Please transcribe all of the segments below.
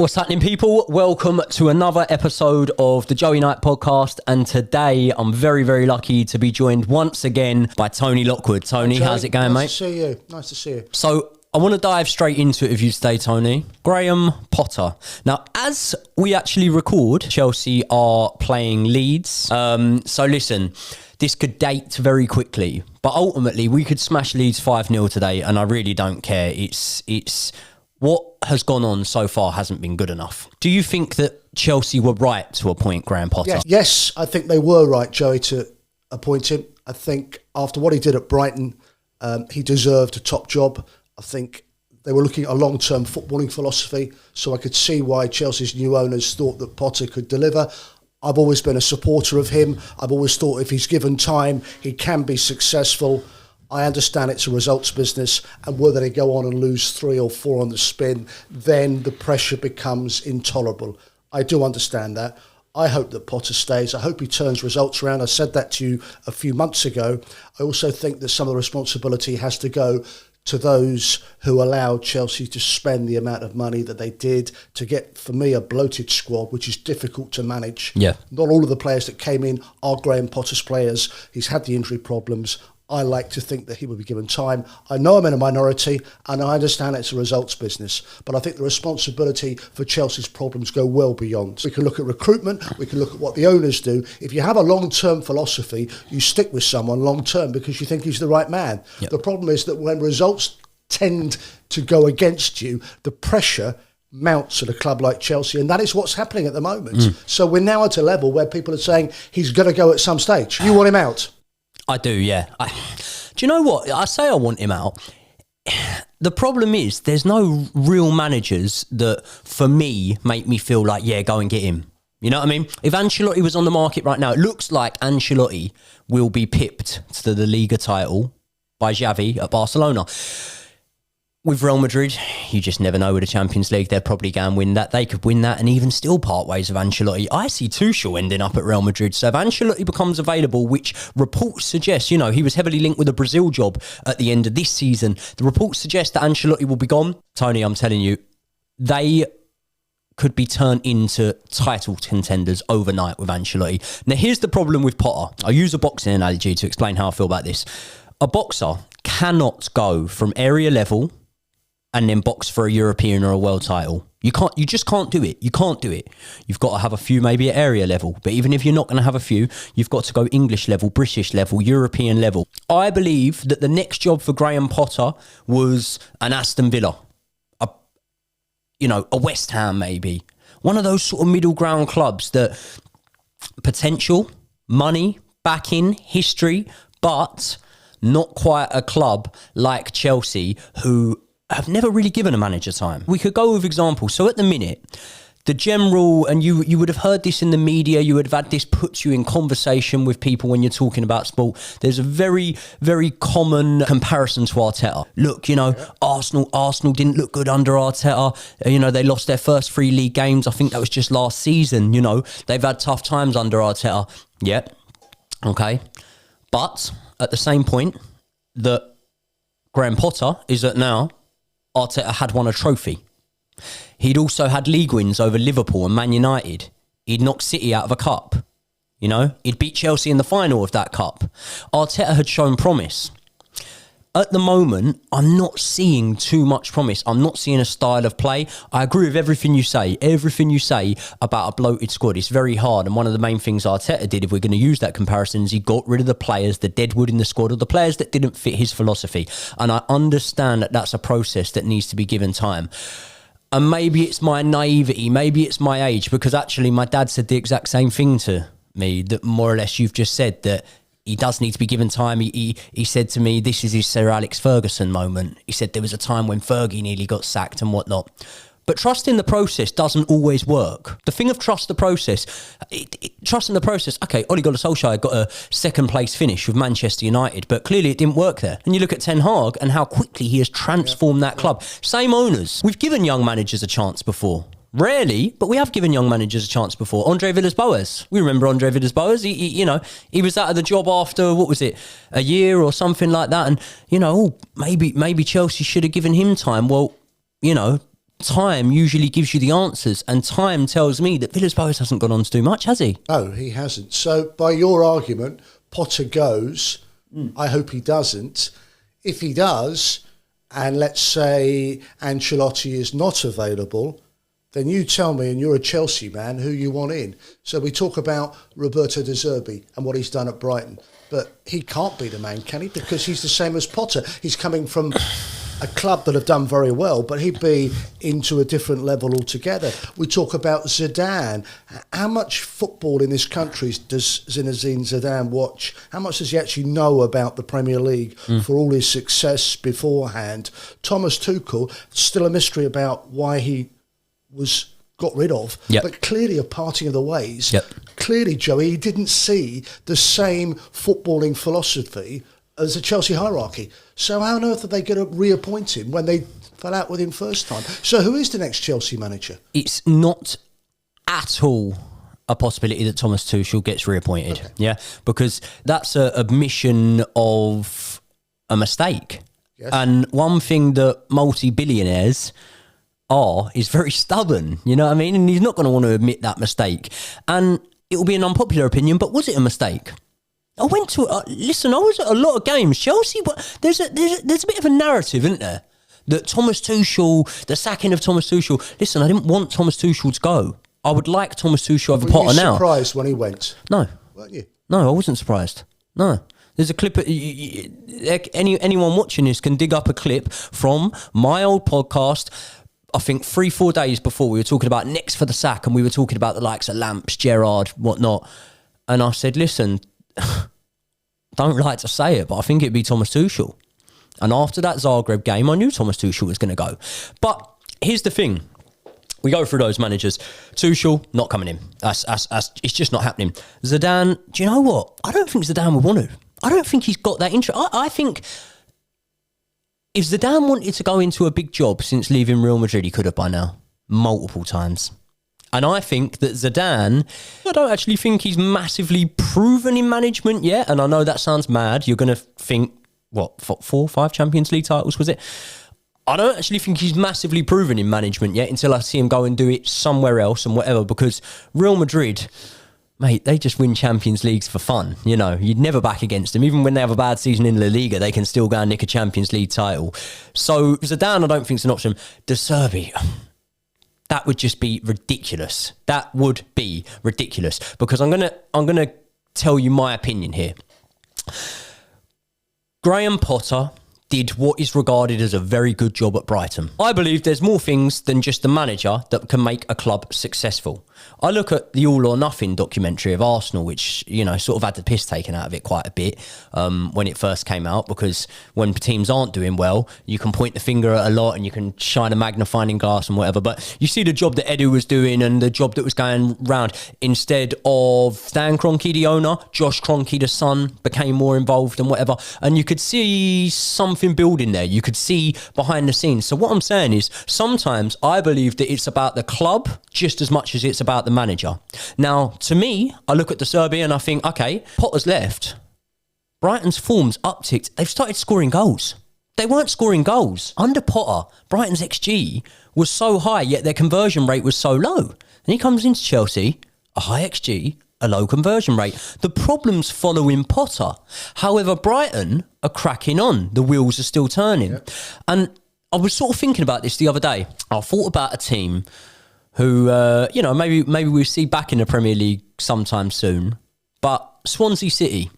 What's happening, people? Welcome to another episode of the Joey Knight podcast. And today I'm very, very lucky to be joined once again by Tony Lockwood. Tony, how's it going, mate? Nice to see you. Nice to see you. So I want to dive straight into it with you today, Tony. Graham Potter. Now, as we actually record, Chelsea are playing Leeds. So listen, this could date very quickly, but ultimately we could smash Leeds 5-0 today, and I really don't care. It's what has gone on so far hasn't been good enough. Do you think that Chelsea were right to appoint Graham Potter? Yes, I think they were right, Joey, to appoint him. I think after what he did at Brighton, he deserved a top job. I think they were looking at a long-term footballing philosophy, so I could see why Chelsea's new owners thought that Potter could deliver. I've always been a supporter of him. I've always thought if he's given time, he can be successful. I understand it's a results business, and whether they go on and lose 3 or 4 on the spin, then the pressure becomes intolerable. I do understand that. I hope that Potter stays. I hope he turns results around. I said that to you a few months ago. I also think that some of the responsibility has to go to those who allowed Chelsea to spend the amount of money that they did to get, for me, a bloated squad, which is difficult to manage. Yeah. Not all of the players that came in are Graham Potter's players. He's had the injury problems. I like to think that he will be given time. I know I'm in a minority, and I understand it's a results business, but I think the responsibility for Chelsea's problems go well beyond. We can look at recruitment, we can look at what the owners do. If you have a long-term philosophy, you stick with someone long-term because you think he's the right man. Yep. The problem is that when results tend to go against you, the pressure mounts at a club like Chelsea, and that is what's happening at the moment. So we're now at a level where people are saying he's going to go at some stage. You want him out? I do, yeah. Do you know what? I say I want him out. The problem is there's no real managers that, for me, make me feel like, yeah, go and get him. You know what I mean? If Ancelotti was on the market right now, it looks like Ancelotti will be pipped to the Liga title by Xavi at Barcelona. With Real Madrid, you just never know with the Champions League. They're probably going to win that. They could win that and even still part ways with Ancelotti. I see Tuchel ending up at Real Madrid. So if Ancelotti becomes available, which reports suggest, you know, he was heavily linked with a Brazil job at the end of this season. The reports suggest that Ancelotti will be gone. Tony, I'm telling you, they could be turned into title contenders overnight with Ancelotti. Now, here's the problem with Potter. I'll use a boxing analogy to explain how I feel about this. A boxer cannot go from area level and then box for a European or a world title. You just can't do it. You can't do it. You've got to have a few maybe at area level. But even if you're not going to have a few, you've got to go English level, British level, European level. I believe that the next job for Graham Potter was an Aston Villa. A West Ham maybe. One of those sort of middle ground clubs that potential, money, backing, history, but not quite a club like Chelsea who have never really given a manager time. We could go with examples. So at the minute, the general, and you would have heard this in the media, you would have had this put you in conversation with people when you're talking about sport. There's a very, very common comparison to Arteta. Look, Arsenal didn't look good under Arteta. They lost their first 3 league games. I think that was just last season. They've had tough times under Arteta. Yeah. Okay. But at the same point that Graham Potter is at now, Arteta had won a trophy. He'd also had league wins over Liverpool and Man United. He'd knocked City out of a cup. He'd beat Chelsea in the final of that cup. Arteta had shown promise. At the moment, I'm not seeing too much promise. I'm not seeing a style of play. I agree with everything you say. Everything you say about a bloated squad. It's very hard. And one of the main things Arteta did, if we're going to use that comparison, is he got rid of the players, the deadwood in the squad, or the players that didn't fit his philosophy. And I understand that that's a process that needs to be given time. And maybe it's my naivety, maybe it's my age, because actually my dad said the exact same thing to me, that more or less you've just said, that he does need to be given time. He said to me, this is his Sir Alex Ferguson moment. He said there was a time when Fergie nearly got sacked and whatnot. But trusting the process doesn't always work. The thing of trusting the process, okay, Ole Gunnar Solskjaer got a second place finish with Manchester United, but clearly it didn't work there. And you look at Ten Hag and how quickly he has transformed that club. Same owners. We've given young managers a chance before. Rarely, but we have given young managers a chance before. Andre Villas-Boas. We remember Andre Villas-Boas. He was out of the job after, what was it, a year or something like that. And, maybe Chelsea should have given him time. Well, time usually gives you the answers, and time tells me that Villas-Boas hasn't gone on to do much, has he? No, he hasn't. So by your argument, Potter goes. I hope he doesn't. If he does, and let's say Ancelotti is not available, then you tell me, and you're a Chelsea man, who you want in. So we talk about Roberto De Zerbi and what he's done at Brighton. But he can't be the man, can he? Because he's the same as Potter. He's coming from a club that have done very well, but he'd be into a different level altogether. We talk about Zidane. How much football in this country does Zinedine Zidane watch? How much does he actually know about the Premier League for all his success beforehand? Thomas Tuchel, still a mystery about why he was got rid of, but clearly a parting of the ways. Clearly, Joey, he didn't see the same footballing philosophy as the Chelsea hierarchy. So how on earth are they going to reappoint him when they fell out with him first time? So who is the next Chelsea manager? It's not at all a possibility that Thomas Tuchel gets reappointed. Because that's a admission of a mistake. And one thing that multi-billionaires is very stubborn, you know what I mean? And he's not going to want to admit that mistake. And it will be an unpopular opinion, but was it a mistake? I went to listen. I was at a lot of games. Chelsea, there's a bit of a narrative, isn't there? That Thomas Tuchel, the sacking of Thomas Tuchel. Listen, I didn't want Thomas Tuchel to go. I would like Thomas Tuchel over Potter now. Were you surprised when he went? No, Weren't you? No, I wasn't surprised. No. There's a clip. Anyone watching this can dig up a clip from my old podcast. I think 3-4 days before, we were talking about next for the sack, and we were talking about the likes of Lamps, Gerrard, whatnot. And I said, listen, don't like to say it, but I think it'd be Thomas Tuchel. And after that Zagreb game, I knew Thomas Tuchel was going to go. But here's the thing. We go through those managers. Tuchel, not coming in. It's just not happening. Zidane, do you know what? I don't think Zidane would want to. I don't think he's got that interest. I think if Zidane wanted to go into a big job since leaving Real Madrid, he could have by now, multiple times. And I think that Zidane, I don't actually think he's massively proven in management yet. And I know that sounds mad. You're going to think, 4-5 Champions League titles, was it? I don't actually think he's massively proven in management yet until I see him go and do it somewhere else and whatever. Because Real Madrid, mate, they just win Champions Leagues for fun. You know, you'd never back against them. Even when they have a bad season in La Liga, they can still go and nick a Champions League title. So Zidane, I don't think is an option. De Zerbi, that would just be ridiculous. That would be ridiculous. Because I'm gonna tell you my opinion here. Graham Potter did what is regarded as a very good job at Brighton. I believe there's more things than just the manager that can make a club successful. I look at the All or Nothing documentary of Arsenal, which, you know, sort of had the piss taken out of it quite a bit when it first came out, because when teams aren't doing well, you can point the finger at a lot and you can shine a magnifying glass and whatever. But you see the job that Edu was doing and the job that was going round. Instead of Stan Kroenke, the owner, Josh Kroenke, the son, became more involved and whatever. And you could see something building there. You could see behind the scenes. So what I'm saying is, sometimes I believe that it's about the club just as much as it's about the manager. Now, to me, I look at De Zerbi and I think, okay, Potter's left. Brighton's form's upticked. They've started scoring goals. They weren't scoring goals. Under Potter, Brighton's XG was so high, yet their conversion rate was so low. And he comes into Chelsea, a high XG, a low conversion rate. The problem's following Potter. However, Brighton are cracking on. The wheels are still turning. Yeah. And I was sort of thinking about this the other day. I thought about a team who, maybe we'll see back in the Premier League sometime soon. But Swansea City.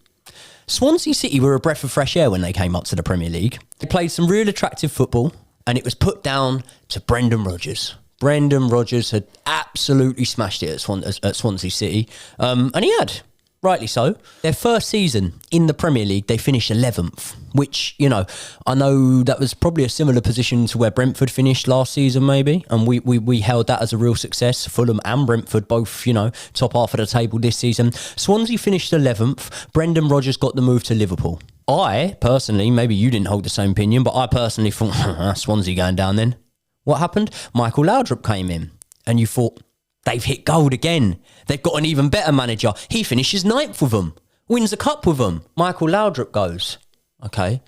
Swansea City were a breath of fresh air when they came up to the Premier League. They played some real attractive football, and it was put down to Brendan Rodgers. Brendan Rodgers had absolutely smashed it at Swansea City. And he had, rightly so. Their first season in the Premier League, they finished 11th, which, you know, I know that was probably a similar position to where Brentford finished last season, maybe. And we held that as a real success. Fulham and Brentford both, you know, top half of the table this season. Swansea finished 11th. Brendan Rodgers got the move to Liverpool. I, personally, maybe you didn't hold the same opinion, but I personally thought, Swansea going down then. What happened? Michael Laudrup came in, and you thought, they've hit gold again. They've got an even better manager. He finishes 9th with them, wins a cup with them. Michael Laudrup goes, okay.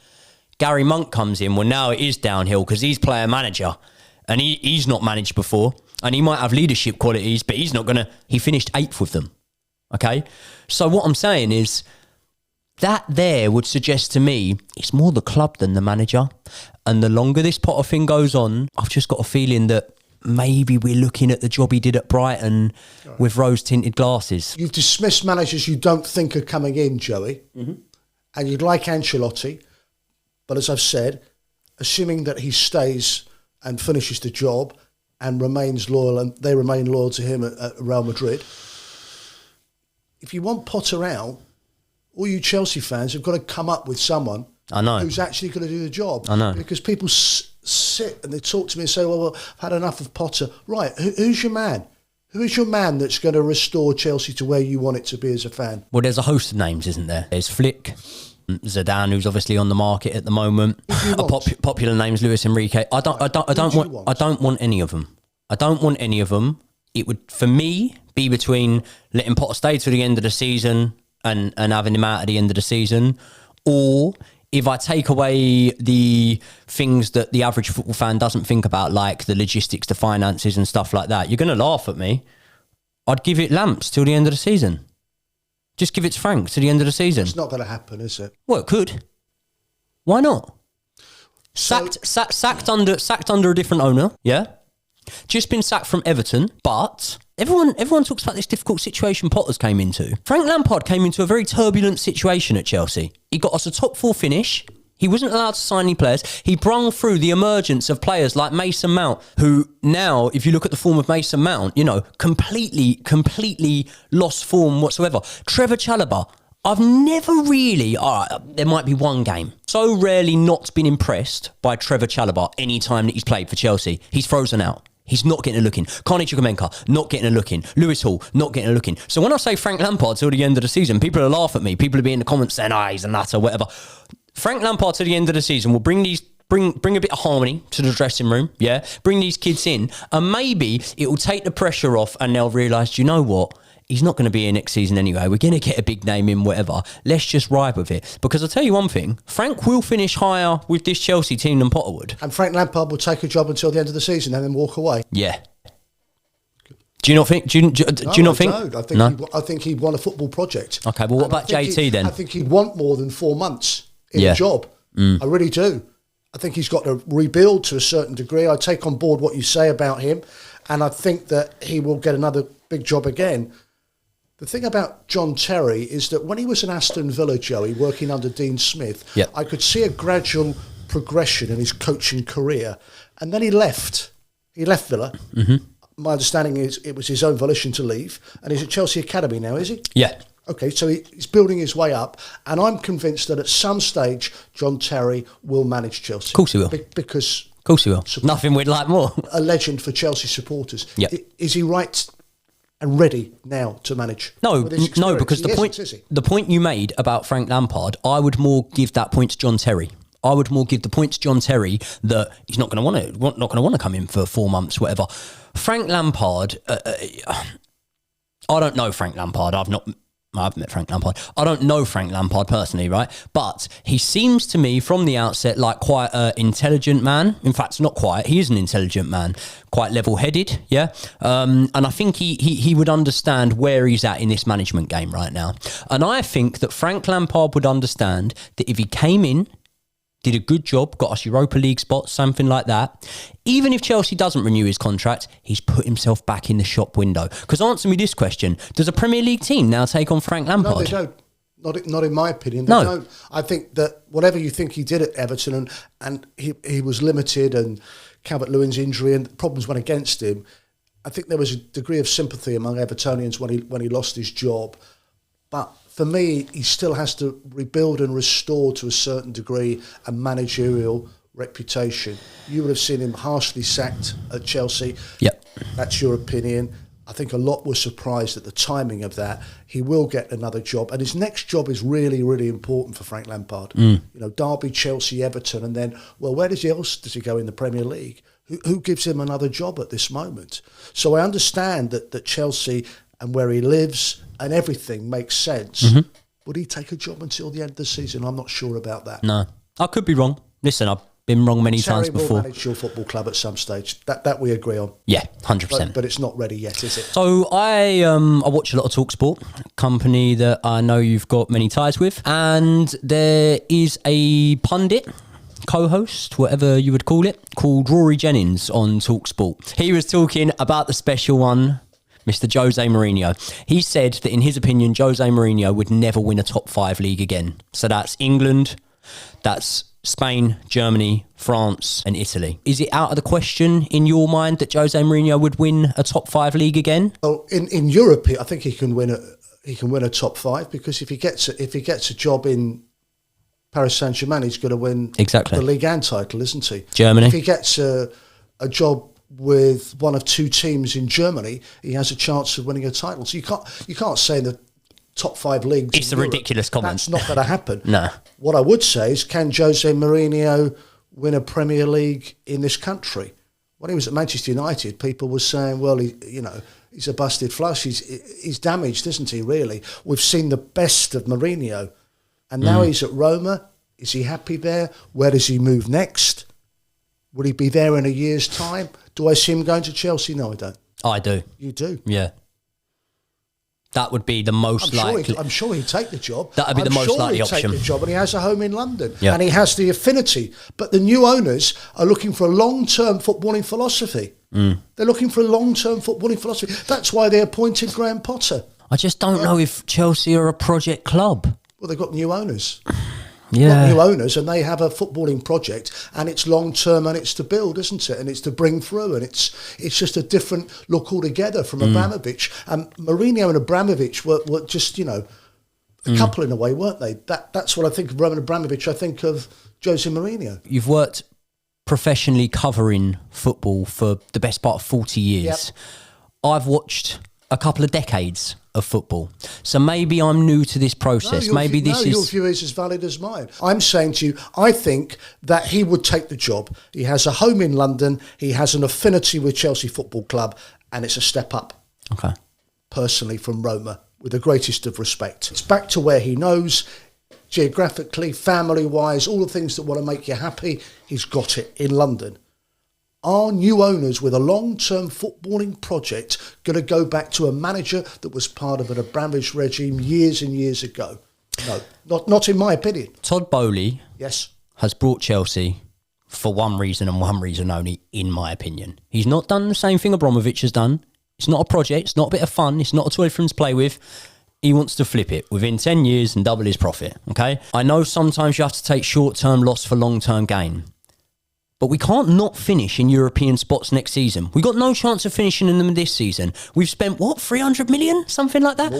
Gary Monk comes in. Well, now it is downhill because he's player manager. And he's not managed before. And he might have leadership qualities, but he's not going to... He finished 8th with them. Okay? So what I'm saying is that there would suggest to me it's more the club than the manager. And the longer this Potter thing goes on, I've just got a feeling that maybe we're looking at the job he did at Brighton with rose-tinted glasses. You've dismissed managers you don't think are coming in, Joey. And you'd like Ancelotti. But as I've said, assuming that he stays and finishes the job and remains loyal, and they remain loyal to him at Real Madrid, if you want Potter out, all you Chelsea fans have got to come up with someone who's actually going to do the job. I know. Because people sit and they talk to me and say, well, I've had enough of Potter. Right, who's your man? Who is your man that's going to restore Chelsea to where you want it to be as a fan? Well, there's a host of names, isn't there? There's Flick, Zidane, who's obviously on the market at the moment. Popular names, Luis Enrique. I don't want any of them. I don't want any of them. It would, for me, be between letting Potter stay to the end of the season and having him out at the end of the season, or if I take away the things that the average football fan doesn't think about, like the logistics, the finances and stuff like that, you're going to laugh at me. I'd give it Lamps till the end of the season. Just give it to Frank to the end of the season. It's not going to happen, is it? Well, it could. Why not? Sacked under a different owner, yeah? Just been sacked from Everton, but everyone talks about this difficult situation Potter's came into. Frank Lampard came into a very turbulent situation at Chelsea. He got us a top 4 finish. He wasn't allowed to sign any players. He brung through the emergence of players like Mason Mount, who now, if you look at the form of Mason Mount, completely lost form whatsoever. Trevor Chalobah, I've never really, there might be one game, so rarely not been impressed by Trevor Chalobah any time that he's played for Chelsea. He's frozen out. He's not getting a look in. Carney Chukwuemeka, not getting a look in. Lewis Hall, not getting a look in. So when I say Frank Lampard till the end of the season, people will laugh at me. People will be in the comments saying, he's a nutter, whatever. Frank Lampard to the end of the season will bring a bit of harmony to the dressing room, yeah? Bring these kids in, and maybe it will take the pressure off and they'll realise, do you know what? He's not going to be here next season anyway. We're going to get a big name in, whatever. Let's just ride with it. Because I'll tell you one thing, Frank will finish higher with this Chelsea team than Potter would. And Frank Lampard will take a job until the end of the season and then walk away. Yeah. Do you not think? Do you not think? I think he'd want a football project. Okay, well, what about JT then? I think he'd want more than 4 months in a job. I really do. I think he's got to rebuild to a certain degree. I take on board what you say about him, and I think that he will get another big job again. The thing about John Terry is that when he was in Aston Villa, Joey, working under Dean Smith, I could see a gradual progression in his coaching career. And then he left. He left Villa. My understanding is it was his own volition to leave. And he's at Chelsea Academy now, is he? Yeah. Okay, so he's building his way up. And I'm convinced that at some stage, John Terry will manage Chelsea. Of course he will. Because... Of course he will. Nothing we'd like more. A legend for Chelsea supporters. Yep. Is he right and ready now to manage? No, because the point you made about Frank Lampard, I would more give that point to John Terry. I would more give the point to John Terry that he's not going to want to come in for 4 months, whatever. Frank Lampard, I don't know Frank Lampard. I've met Frank Lampard. I don't know Frank Lampard personally, right? But he seems to me from the outset like quite an intelligent man. In fact, not quite. He is an intelligent man. Quite level-headed, yeah? And I think he would understand where he's at in this management game right now. And I think that Frank Lampard would understand that if he came in, did a good job, got us Europa League spots, something like that. Even if Chelsea doesn't renew his contract, he's put himself back in the shop window. Because answer me this question, does a Premier League team now take on Frank Lampard? No, they don't. Not in my opinion. They don't. I think that whatever you think he did at Everton, and he was limited, and Calvert-Lewin's injury and problems went against him, I think there was a degree of sympathy among Evertonians when he lost his job. But for me, he still has to rebuild and restore to a certain degree a managerial reputation. You would have seen him harshly sacked at Chelsea. Yep. That's your opinion. I think a lot were surprised at the timing of that. He will get another job. And his next job is really, really important for Frank Lampard. You know, Derby, Chelsea, Everton, and then, well, where does he go in the Premier League? Who gives him another job at this moment? So I understand that Chelsea and where he lives and everything makes sense. Would he take a job until the end of the season? I'm not sure about that. No. I could be wrong. Listen, been wrong many times Terry will before. manage your football club at some stage. That we agree on. Yeah, 100%. But it's not ready yet, is it? So I watch a lot of TalkSport, a company that I know you've got many ties with, and there is a pundit, co-host, whatever you would call it, called Rory Jennings on TalkSport. He was talking about the special one, Mr. Jose Mourinho. He said that in his opinion, Jose Mourinho would never win a top 5 league again. So that's England, that's Spain, Germany, France and Italy. Is it out of the question in your mind that Jose Mourinho would win a top 5 league again? Well, in Europe, I think he can win a top 5, because if he gets a job in Paris Saint-Germain, he's going to win exactly the Ligue 1 title, isn't he? Germany. If he gets a job with one of 2 teams in Germany, he has a chance of winning a title. So you can't say the top 5 leagues. It's a ridiculous comment. That's not going to happen. No. What I would say is, can Jose Mourinho win a Premier League in this country? When he was at Manchester United, people were saying, well, he's a busted flush. He's damaged, isn't he, really? We've seen the best of Mourinho. And now he's at Roma. Is he happy there? Where does he move next? Will he be there in a year's time? Do I see him going to Chelsea? No, I don't. I do. You do? Yeah. That would be the most likely. I'm sure he'd take the job. That would be the most likely option. Take the job, and he has a home in London, Yeah. and he has the affinity. But the new owners are looking for a long-term footballing philosophy. They're looking for a long-term footballing philosophy. That's why they appointed Graham Potter. I just don't know if Chelsea are a project club. Well, they've got new owners. Yeah. New owners, and they have a footballing project, and it's long term, and it's to build, isn't it? And it's to bring through, and it's just a different look altogether from Abramovich. And Mourinho and Abramovich were just a couple in a way, weren't they? That's what I think of Roman Abramovich. I think of Jose Mourinho. You've worked professionally covering football for the best part of 40 years. Yep. I've watched a couple of decades of football. So maybe I'm new to this process. Your view is as valid as mine. I'm saying to you, I think that he would take the job. He has a home in London. He has an affinity with Chelsea Football Club, and it's a step up. Okay. Personally, from Roma, with the greatest of respect. It's back to where he knows, geographically, family-wise, all the things that want to make you happy. He's got it in London. Are new owners with a long-term footballing project going to go back to a manager that was part of an Abramovich regime years and years ago? No, not in my opinion. Todd Bowley Yes. has brought Chelsea for one reason and one reason only, in my opinion. He's not done the same thing Abramovich has done. It's not a project. It's not a bit of fun. It's not a toy for him to play with. He wants to flip it within 10 years and double his profit, okay? I know sometimes you have to take short-term loss for long-term gain. But we can't not finish in European spots next season. We've got no chance of finishing in them this season. We've spent, 300 million? Something like that?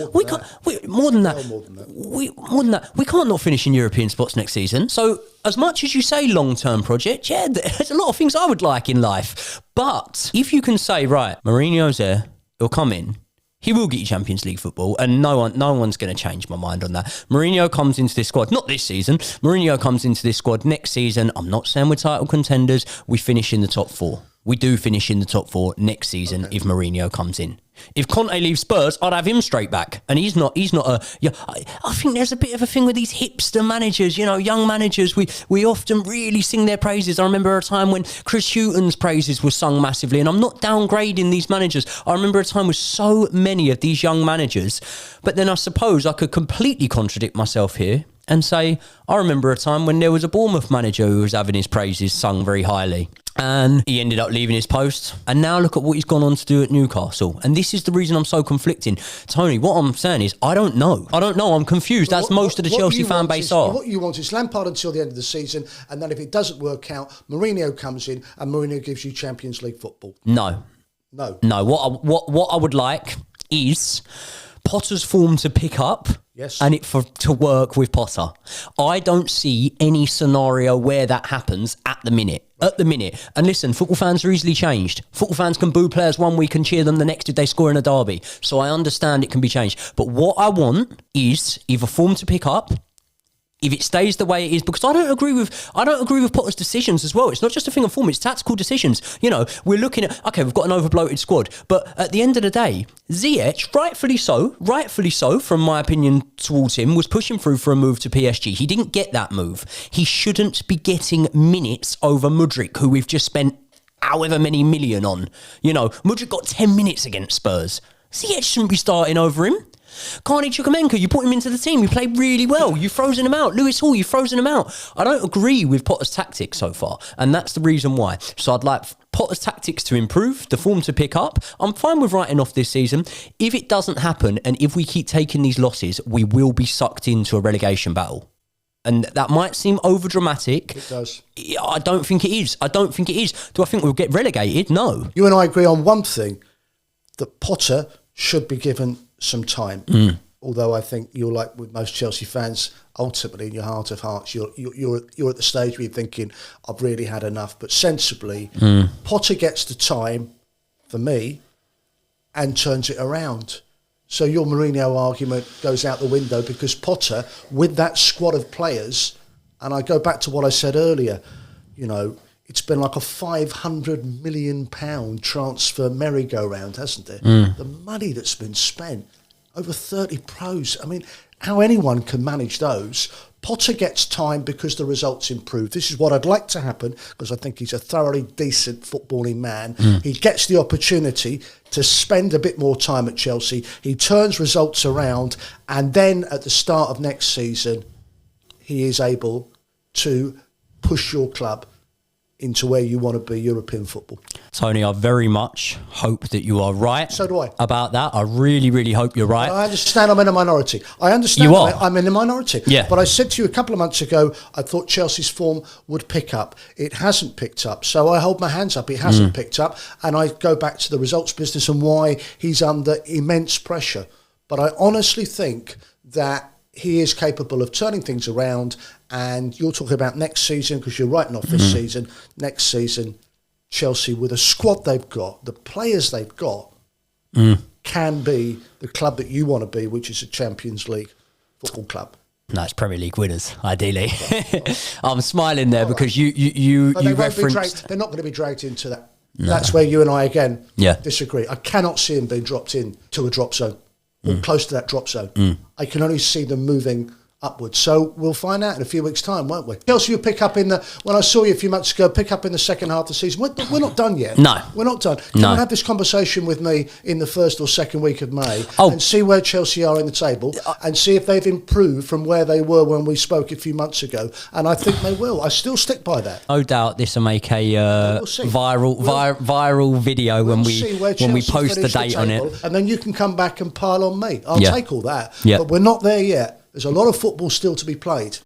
More than that. We can't not finish in European spots next season. So as much as you say long-term project, yeah, there's a lot of things I would like in life. But if you can say, right, Mourinho's there, he'll come in, he will get you Champions League football, and no one's going to change my mind on that. Mourinho comes into this squad, not this season. Mourinho comes into this squad next season. I'm not saying we're title contenders. We finish in the top 4. We do finish in the top 4 next season if Mourinho comes in. If Conte leaves Spurs, I'd have him straight back. And he's not a... Yeah, I think there's a bit of a thing with these hipster managers, young managers. We often really sing their praises. I remember a time when Chris Hughton's praises were sung massively, and I'm not downgrading these managers. I remember a time with so many of these young managers. But then I suppose I could completely contradict myself here and say, I remember a time when there was a Bournemouth manager who was having his praises sung very highly. And he ended up leaving his post. And now look at what he's gone on to do at Newcastle. And this is the reason I'm so conflicting. Tony, what I'm saying is, I don't know. I'm confused. That's most of the Chelsea fan base are. What you want is Lampard until the end of the season. And then if it doesn't work out, Mourinho comes in and Mourinho gives you Champions League football. No. What I would like is Potter's form to pick up. Yes. And to work with Potter. I don't see any scenario where that happens at the minute. And listen, football fans are easily changed. Football fans can boo players one week and cheer them the next if they score in a derby. So I understand it can be changed. But what I want is either form to pick up, if it stays the way it is, because I don't agree with Potter's decisions as well. It's not just a thing of form; it's tactical decisions. You know, we're looking at, okay, we've got an overbloated squad, but at the end of the day, Ziyech, rightfully so, from my opinion towards him, was pushing through for a move to PSG. He didn't get that move. He shouldn't be getting minutes over Mudryk, who we've just spent however many million on. You know, Mudryk got 10 minutes against Spurs. Ziyech shouldn't be starting over him. Carney Chukwuemeka, you put him into the team. He played really well. You've frozen him out. Lewis Hall, you've frozen him out. I don't agree with Potter's tactics so far, and that's the reason why. So I'd like Potter's tactics to improve, the form to pick up. I'm fine with writing off this season. If it doesn't happen, and if we keep taking these losses, we will be sucked into a relegation battle. And that might seem overdramatic. It does. I don't think it is. Do I think we'll get relegated? No. You and I agree on one thing, that Potter should be given some time. Although I think you're like with most Chelsea fans, ultimately in your heart of hearts, you're at the stage where you're thinking, I've really had enough. But sensibly, Potter gets the time, for me, and turns it around. So your Mourinho argument goes out the window, because Potter, with that squad of players, and I go back to what I said earlier, you know, it's been like a £500 million transfer merry-go-round, hasn't it? The money that's been spent, over 30 pros. I mean, how anyone can manage those. Potter gets time because the results improve. This is what I'd like to happen, because I think he's a thoroughly decent footballing man. He gets the opportunity to spend a bit more time at Chelsea. He turns results around, and then at the start of next season, he is able to push your club into where you want to be, European football. Tony, I very much hope that you are right. So do I. About that. I really, really hope you're right. I understand I'm in a minority. I understand you are. I'm in a minority. Yeah. But I said to you a couple of months ago, I thought Chelsea's form would pick up. It hasn't picked up. So I hold my hands up. It hasn't picked up. And I go back to the results business and why he's under immense pressure. But I honestly think that he is capable of turning things around. And you're talking about next season, because you're writing off this season. Next season, Chelsea, with the squad they've got, the players they've got, can be the club that you want to be, which is a Champions League football club. No, it's Premier League winners, ideally. I'm smiling there because you referenced... They're not going to be dragged into that. No. That's where you and I, again, disagree. I cannot see them being dropped into a drop zone, or close to that drop zone. I can only see them moving upwards. So we'll find out in a few weeks' time, won't we? Chelsea, you pick up when I saw you a few months ago, pick up in the second half of the season. We're not done yet. No. We're not done. Come and have this conversation with me in the first or second week of May and see where Chelsea are in the table and see if they've improved from where they were when we spoke a few months ago. And I think they will. I still stick by that. No doubt this will make a viral video when we post the date on it. And then you can come back and pile on me. I'll take all that. Yeah. But we're not there yet. There's a lot of football still to be played.